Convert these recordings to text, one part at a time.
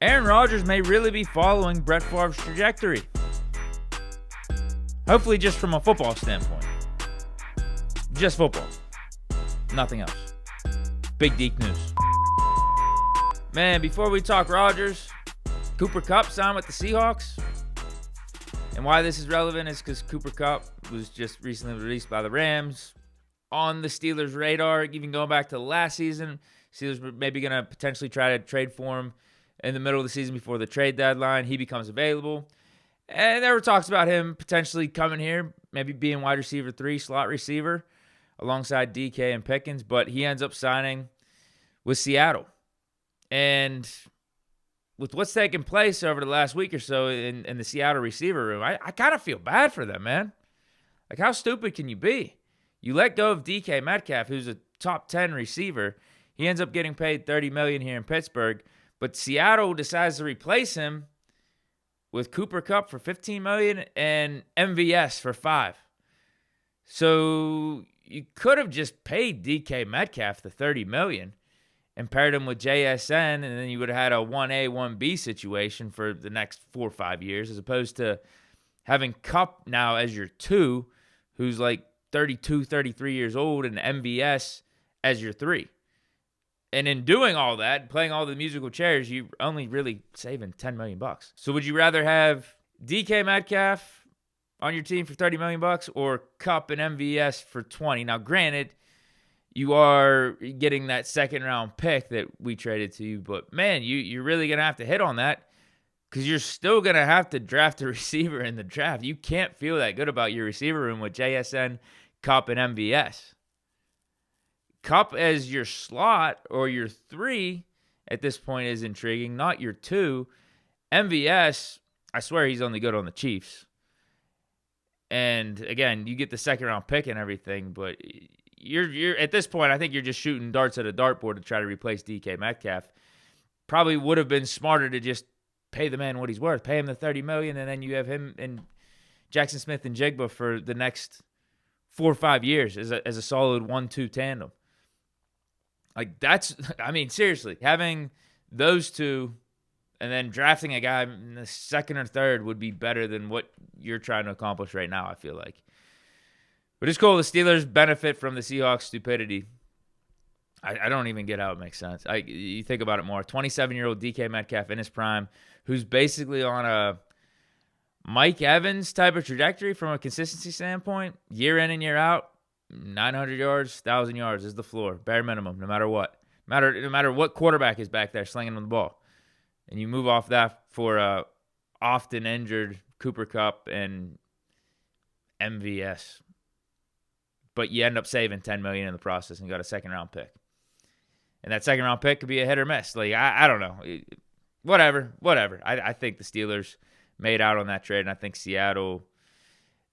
Aaron Rodgers may really be following Brett Favre's trajectory. Hopefully just from a football standpoint. Just football. Nothing else. Big Deke news. Man, before we talk Rodgers, Cooper Kupp signed with the Seahawks. And why this is relevant is because Cooper Kupp was just recently released by the Rams on the Steelers' radar, even going back to last season. Steelers were maybe going to potentially try to trade for him in the middle of the season before the trade deadline. He becomes available. And there were talks about him potentially coming here, maybe being wide receiver 3, slot receiver, alongside DK and Pickens. But he ends up signing with Seattle. And with what's taken place over the last week or so in the Seattle receiver room, I kind of feel bad for them, man. Like, how stupid can you be? You let go of DK Metcalf, who's a top 10 receiver. He ends up getting paid $30 million here in Pittsburgh. But Seattle decides to replace him with Cooper Kupp for $15 million and MVS for $5 million. So you could have just paid DK Metcalf the $30 million and paired him with JSN, and then you would have had a 1A, 1B situation for the next 4 or 5 years, as opposed to having Kupp now as your 2, who's like 32, 33 years old, and MVS as your 3. And in doing all that, playing all the musical chairs, you're only really saving $10 million. So would you rather have DK Metcalf on your team for $30 million or Kupp and MVS for $20? Now, granted, you are getting that second-round pick that we traded to you, but, man, you're really going to have to hit on that because you're still going to have to draft a receiver in the draft. You can't feel that good about your receiver room with JSN, Kupp, and MVS. Kupp as your slot or your 3 at this point is intriguing, not your 2. MVS, I swear he's only good on the Chiefs. And, again, you get the second-round pick and everything, but you're at this point, I think you're just shooting darts at a dartboard to try to replace DK Metcalf. Probably would have been smarter to just pay the man what he's worth. Pay him the $30 million, and then you have him and Jackson Smith and Jigba for the next 4 or 5 years as a solid 1-2 tandem. Like, that's, I mean, seriously, having those two and then drafting a guy in the second or third would be better than what you're trying to accomplish right now, I feel like. But it's cool. The Steelers benefit from the Seahawks' stupidity. I don't even get how it makes sense. You think about it more. 27-year-old DK Metcalf in his prime, who's basically on a Mike Evans type of trajectory from a consistency standpoint, year in and year out. 900 yards, 1,000 yards is the floor, bare minimum, no matter what. No matter what quarterback is back there slinging the ball. And you move off that for often injured Cooper Kupp and MVS. But you end up saving $10 million in the process and got a second-round pick. And that second-round pick could be a hit or miss. Like, I don't know. Whatever. I think the Steelers made out on that trade, and I think Seattle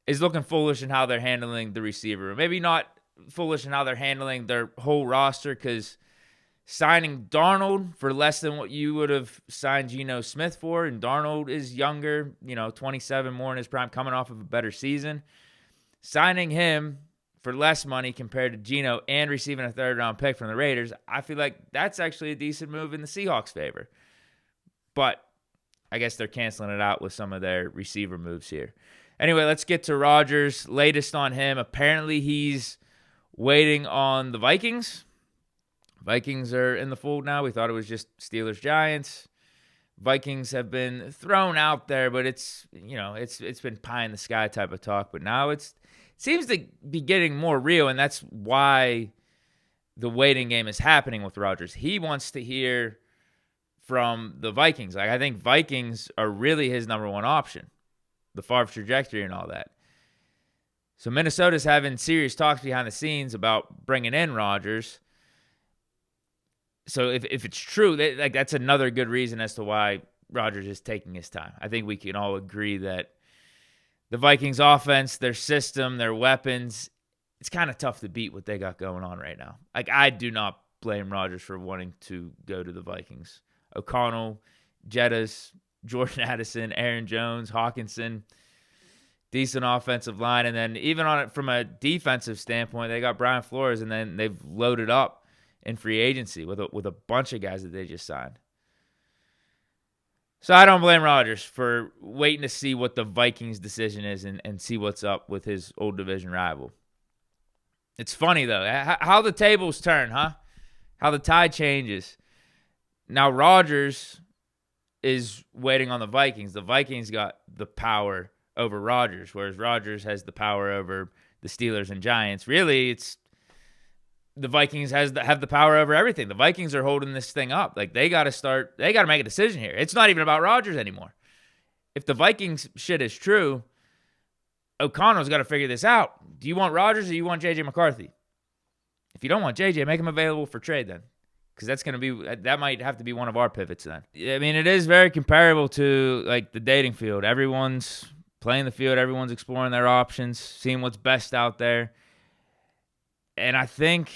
is looking foolish in how they're handling the receiver. Maybe not foolish in how they're handling their whole roster, because signing Darnold for less than what you would have signed Geno Smith for, and Darnold is younger, 27 more in his prime, coming off of a better season. Signing him for less money compared to Geno and receiving a third-round pick from the Raiders, I feel like that's actually a decent move in the Seahawks' favor. But I guess they're canceling it out with some of their receiver moves here. Anyway, let's get to Rodgers. Latest on him. Apparently, he's waiting on the Vikings. Vikings are in the fold now. We thought it was just Steelers-Giants. Vikings have been thrown out there, but it's been pie in the sky type of talk. But now it seems to be getting more real, and that's why the waiting game is happening with Rodgers. He wants to hear from the Vikings. Like, I think Vikings are really his number one option. The Favre trajectory and all that. So Minnesota's having serious talks behind the scenes about bringing in Rodgers. So if it's true, that's another good reason as to why Rodgers is taking his time. I think we can all agree that the Vikings offense, their system, their weapons, it's kind of tough to beat what they got going on right now. Like, I do not blame Rodgers for wanting to go to the Vikings. O'Connell, Jettas, Jordan Addison, Aaron Jones, Hawkinson, decent offensive line. And then even on it from a defensive standpoint, they got Brian Flores, and then they've loaded up in free agency with a bunch of guys that they just signed. So I don't blame Rodgers for waiting to see what the Vikings' decision is and see what's up with his old division rival. It's funny, though, how the tables turn, huh? How the tide changes. Now Rodgers is waiting on the Vikings. The Vikings got the power over Rodgers, whereas Rodgers has the power over the Steelers and Giants. Really, it's the Vikings have the power over everything. The Vikings are holding this thing up. Like, they got to make a decision here. It's not even about Rodgers anymore. If the Vikings shit is true, O'Connell's got to figure this out. Do you want Rodgers or do you want J.J. McCarthy? If you don't want J.J., make him available for trade then, because that might have to be one of our pivots then. I mean, it is very comparable to, like, the dating field. Everyone's playing the field. Everyone's exploring their options, seeing what's best out there. And I think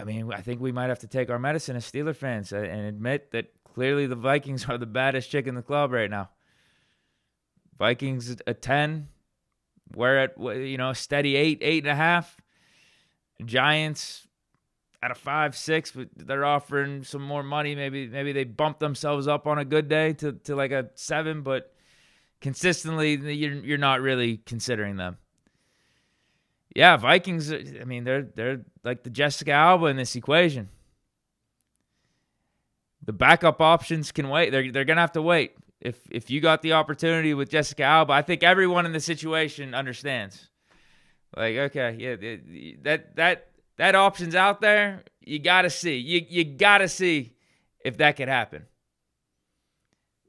we might have to take our medicine as Steeler fans and admit that clearly the Vikings are the baddest chick in the club right now. Vikings at 10. We're at, a steady 8.5. Giants at a 5-6, but they're offering some more money. Maybe they bump themselves up on a good day to like a 7, but consistently you're not really considering them. Yeah, Vikings, I mean, they're like the Jessica Alba in this equation. The backup options can wait. They're going to have to wait. If you got the opportunity with Jessica Alba, I think everyone in the situation understands. Like, okay, yeah, that option's out there. You got to see. You got to see if that could happen.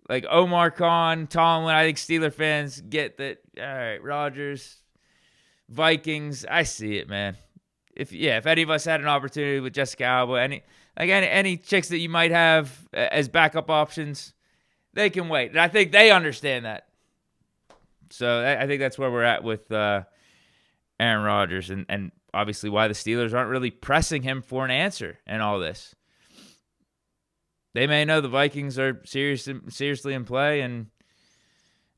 Like Omar Khan, Tomlin, I think Steeler fans get that. All right, Rodgers, Vikings, I see it, man. If any of us had an opportunity with Jessica Alba, any chicks that you might have as backup options, they can wait. And I think they understand that. So I think that's where we're at with Aaron Rodgers, and obviously why the Steelers aren't really pressing him for an answer in all this. They may know the Vikings are seriously in play, and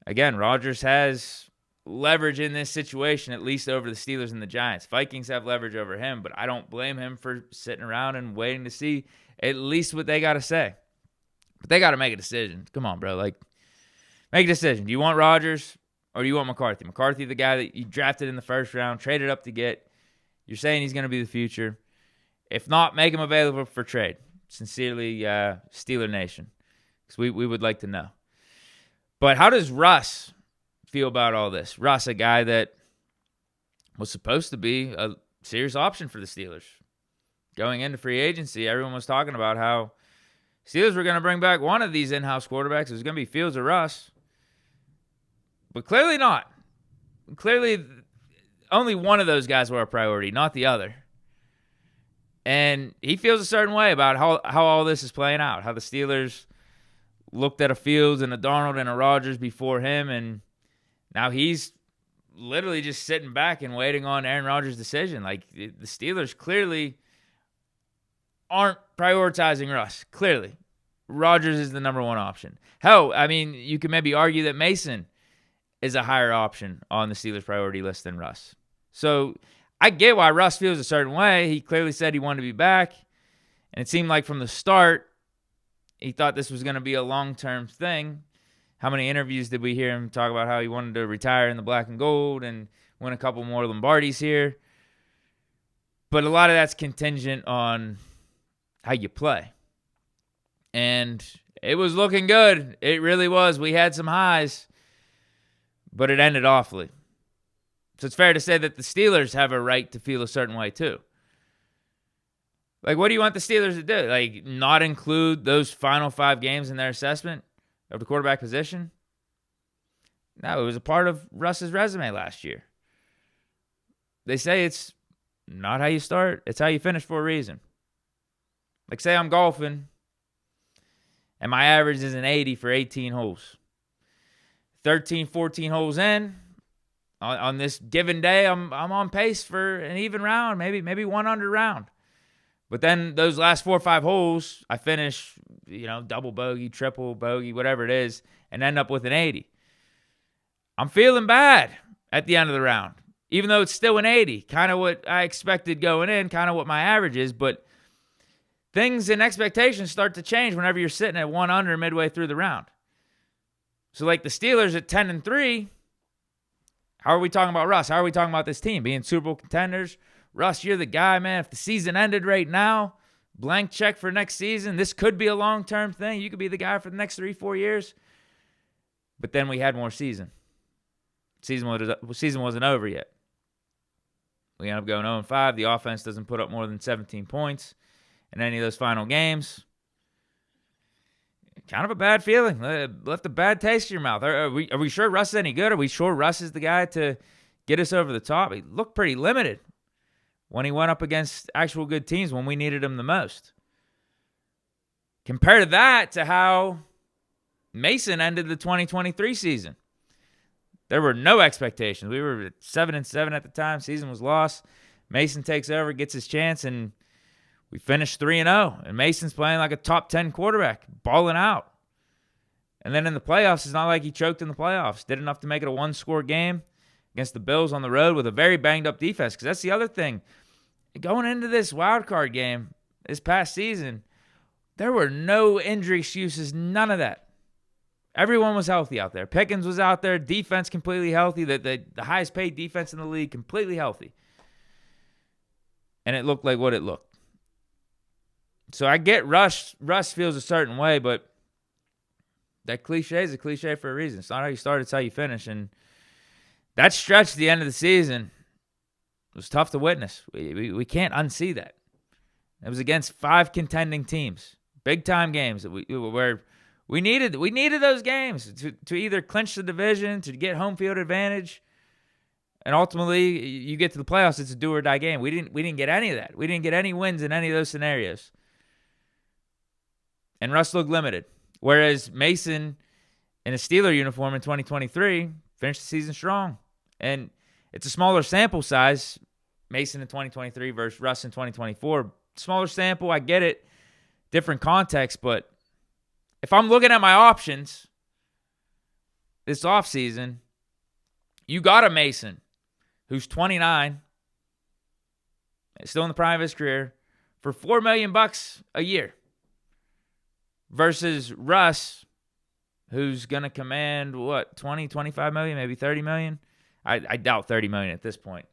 again, Rodgers has leverage in this situation, at least over the Steelers and the Giants. Vikings have leverage over him, but I don't blame him for sitting around and waiting to see at least what they got to say. But they got to make a decision. Come on, bro. Like, make a decision. Do you want Rodgers or do you want McCarthy? McCarthy, the guy that you drafted in the first round, traded up to get. You're saying he's going to be the future. If not, make him available for trade. Sincerely, Steeler Nation, because we would like to know. But how does Russ feel about all this? Russ, a guy that was supposed to be a serious option for the Steelers. Going into free agency, everyone was talking about how Steelers were going to bring back one of these in-house quarterbacks. It was going to be Fields or Russ. But clearly not. Clearly, only one of those guys were a priority, not the other. And he feels a certain way about how all this is playing out, how the Steelers looked at a Fields and a Darnold and a Rodgers before him, and now he's literally just sitting back and waiting on Aaron Rodgers' decision. Like, the Steelers clearly aren't prioritizing Russ. Clearly. Rodgers is the number one option. Hell, I mean, you could maybe argue that Mason is a higher option on the Steelers' priority list than Russ. So I get why Russ feels a certain way. He clearly said he wanted to be back, and it seemed like from the start he thought this was going to be a long-term thing. How many interviews did we hear him talk about how he wanted to retire in the black and gold and win a couple more Lombardis here? But a lot of that's contingent on how you play. And it was looking good. It really was. We had some highs, but it ended awfully. So it's fair to say that the Steelers have a right to feel a certain way too. Like, what do you want the Steelers to do? Like, not include those final 5 games in their assessment of the quarterback position? No, it was a part of Russ's resume last year. They say it's not how you start, it's how you finish for a reason. Like, say I'm golfing, and my average is an 80 for 18 holes. 13, 14 holes in, on this given day, I'm on pace for an even round, maybe one under round. But then those last 4 or 5 holes, I finish, double bogey, triple bogey, whatever it is, and end up with an 80. I'm feeling bad at the end of the round, even though it's still an 80. Kind of what I expected going in, kind of what my average is. But things and expectations start to change whenever you're sitting at 1 under midway through the round. So like the Steelers at 10-3, how are we talking about Russ? How are we talking about this team being Super Bowl contenders? Russ, you're the guy, man. If the season ended right now, blank check for next season, this could be a long-term thing. You could be the guy for the next 3-4 years. But then we had more season. Season wasn't over yet. We end up going 0-5. The offense doesn't put up more than 17 points in any of those final games. Kind of a bad feeling. Left a bad taste in your mouth. Are we sure Russ is any good? Are we sure Russ is the guy to get us over the top? He looked pretty limited when he went up against actual good teams when we needed him the most. Compare that to how Mason ended the 2023 season. There were no expectations. We were at 7-7 at the time. Season was lost. Mason takes over, gets his chance, and we finished 3-0. And Mason's playing like a top 10 quarterback, balling out. And then in the playoffs, it's not like he choked in the playoffs. Did enough to make it a one-score game against the Bills on the road with a very banged-up defense. Because that's the other thing. Going into this wild card game this past season, there were no injury excuses, none of that. Everyone was healthy out there. Pickens was out there, defense completely healthy, the highest paid defense in the league, completely healthy. And it looked like what it looked. So I get Russ feels a certain way, but that cliche is a cliche for a reason. It's not how you start, it's how you finish. And that stretch at the end of the season was tough to witness. We can't unsee that. It was against 5 contending teams, big-time games where we needed those games to either clinch the division, to get home field advantage, and ultimately you get to the playoffs. It's a do or die game. We didn't get any of that. We didn't get any wins in any of those scenarios. And Russ looked limited, whereas Mason in a Steeler uniform in 2023 finished the season strong. And it's a smaller sample size, Mason in 2023 versus Russ in 2024. Smaller sample, I get it, different context, but if I'm looking at my options this offseason, you got a Mason who's 29, still in the prime of his career, for $4 million a year versus Russ, who's going to command, what, 20, 25 million, maybe 30 million? I doubt 30 million at this point.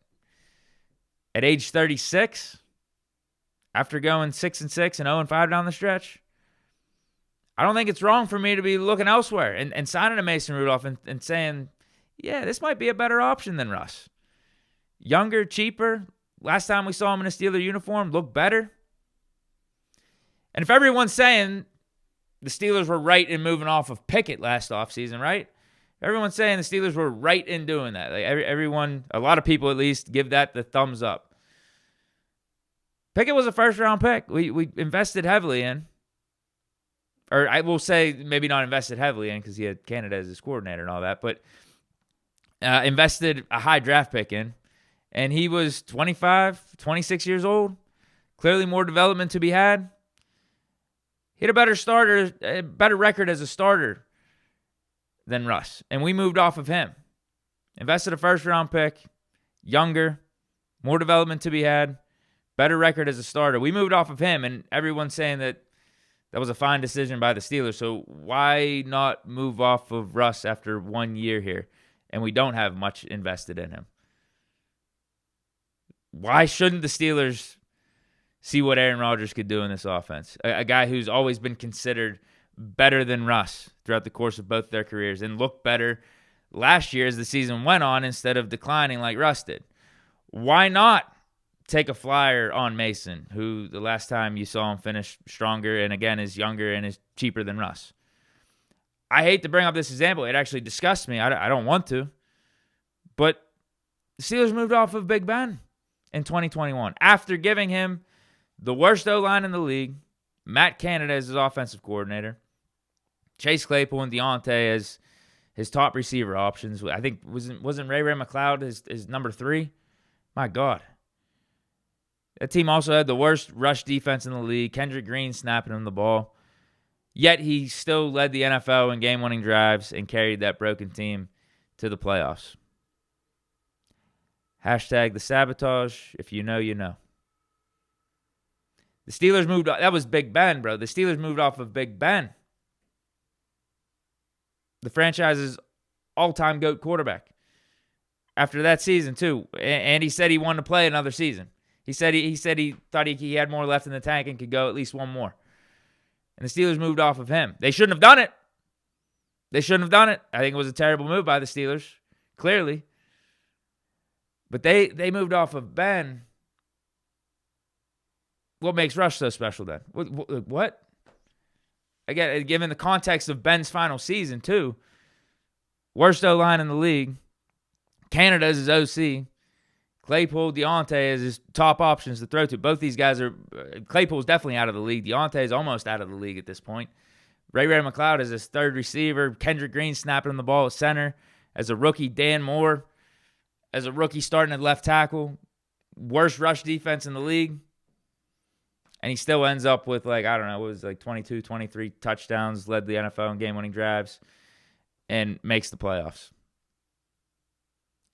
At age 36, after going 6-6 and 0-5 down the stretch, I don't think it's wrong for me to be looking elsewhere and signing a Mason Rudolph and saying, yeah, this might be a better option than Russ. Younger, cheaper. Last time we saw him in a Steeler uniform, looked better. And if everyone's saying the Steelers were right in moving off of Pickett last offseason, right? Everyone's saying the Steelers were right in doing that. Like everyone, a lot of people at least, give that the thumbs up. Pickett was a first-round pick. We invested heavily in. Or I will say maybe not invested heavily in because he had Canada as his coordinator and all that, but invested a high draft pick in. And he was 25, 26 years old. Clearly more development to be had. He had a better record as a starter than Russ. And we moved off of him. Invested a first-round pick, younger, more development to be had, better record as a starter. We moved off of him, and everyone's saying that was a fine decision by the Steelers. So why not move off of Russ after 1 year here? And we don't have much invested in him. Why shouldn't the Steelers see what Aaron Rodgers could do in this offense? A guy who's always been considered better than Russ throughout the course of both their careers and looked better last year as the season went on instead of declining like Russ did. Why not take a flyer on Mason, who the last time you saw him finish stronger and again is younger and is cheaper than Russ? I hate to bring up this example. It actually disgusts me. I don't want to. But the Steelers moved off of Big Ben in 2021 after giving him the worst O-line in the league, Matt Canada as his offensive coordinator, Chase Claypool and Deontay as his top receiver options. I think wasn't Ray McLeod his number 3? My God. That team also had the worst rush defense in the league, Kendrick Green snapping him the ball. Yet he still led the NFL in game-winning drives and carried that broken team to the playoffs. Hashtag the sabotage. If you know, you know. The The Steelers moved off. That was Big Ben, bro. The Steelers moved off of Big Ben, the franchise's all-time GOAT quarterback. After that season, too. And he said he wanted to play another season. He said he thought he had more left in the tank and could go at least one more. And the Steelers moved off of him. They shouldn't have done it. They shouldn't have done it. I think it was a terrible move by the Steelers, clearly. But they moved off of Ben. What makes Russ so special then? What? Again, given the context of Ben's final season, too. Worst O-line in the league. Canada is his OC. Claypool, Deontay is his top options to throw to. Both these guys are... Claypool's definitely out of the league. Deontay is almost out of the league at this point. Ray McLeod is his third receiver. Kendrick Green snapping him the ball at center. As a rookie, Dan Moore, as a rookie starting at left tackle. Worst rush defense in the league. And he still ends up with, 22, 23 touchdowns, led the NFL in game-winning drives, and makes the playoffs.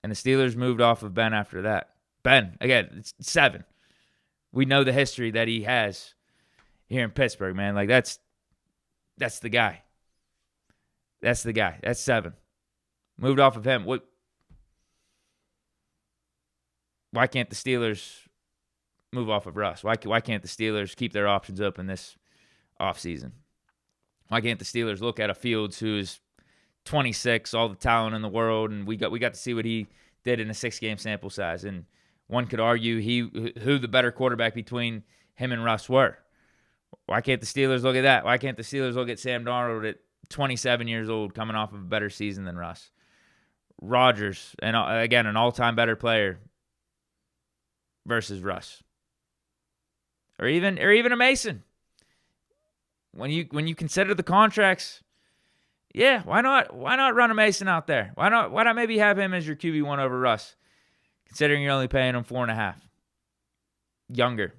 And the Steelers moved off of Ben after that. Ben, again, it's 7. We know the history that he has here in Pittsburgh, man. That's the guy. That's the guy. That's 7. Moved off of him. Why can't the Steelers move off of Russ? Why can't the Steelers keep their options open this offseason? Why can't the Steelers look at a Fields who is 26, all the talent in the world, and we got to see what he did in a 6-game sample size, and one could argue who the better quarterback between him and Russ were. Why can't the Steelers look at that? Why can't the Steelers look at Sam Darnold at 27 years old coming off of a better season than Russ? Rodgers, and again, an all-time better player versus Russ. Or even a Mason. When you consider the contracts, yeah, why not run a Mason out there? Why not maybe have him as your QB1 over Russ, considering you're only paying him 4.5. Younger.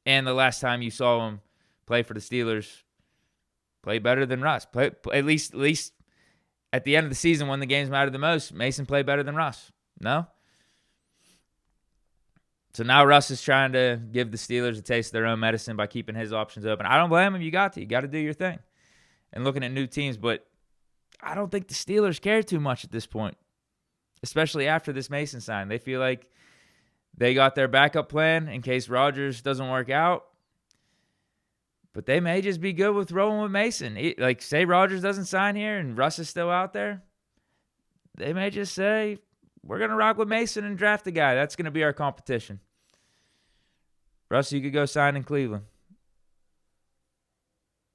And the last time you saw him play for the Steelers, play better than Russ. Play at least at the end of the season when the games mattered the most, Mason played better than Russ. No? So now Russ is trying to give the Steelers a taste of their own medicine by keeping his options open. I don't blame him. You got to do your thing. And looking at new teams, but I don't think the Steelers care too much at this point, especially after this Mason sign. They feel like they got their backup plan in case Rodgers doesn't work out, but they may just be good with rolling with Mason. Say Rodgers doesn't sign here and Russ is still out there, they may just say, we're going to rock with Mason and draft a guy. That's going to be our competition. Russ, you could go sign in Cleveland.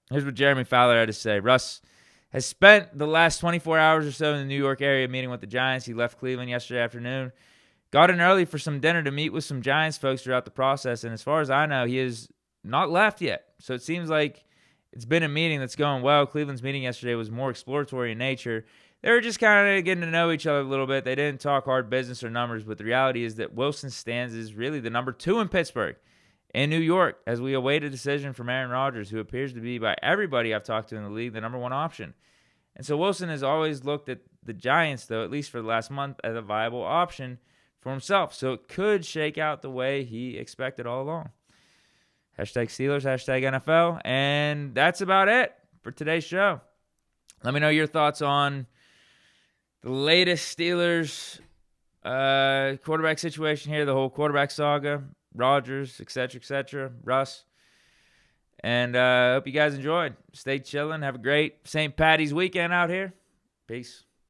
Here's what Jeremy Fowler had to say. Russ has spent the last 24 hours or so in the New York area meeting with the Giants. He left Cleveland yesterday afternoon. Got in early for some dinner to meet with some Giants folks throughout the process. And as far as I know, he is not left yet. So it seems like it's been a meeting that's going well. Cleveland's meeting yesterday was more exploratory in nature. They were just kind of getting to know each other a little bit. They didn't talk hard business or numbers. But the reality is that Wilson stands as really the number 2 in Pittsburgh. In New York, as we await a decision from Aaron Rodgers, who appears to be, by everybody I've talked to in the league, the number 1 option. And so Wilson has always looked at the Giants, though, at least for the last month, as a viable option for himself. So it could shake out the way he expected all along. Hashtag Steelers, hashtag NFL. And that's about it for today's show. Let me know your thoughts on the latest Steelers quarterback situation here, the whole quarterback saga. Rodgers, etc., Russ. And hope you guys enjoyed. Stay chilling. Have a great St. Patty's weekend out here. Peace.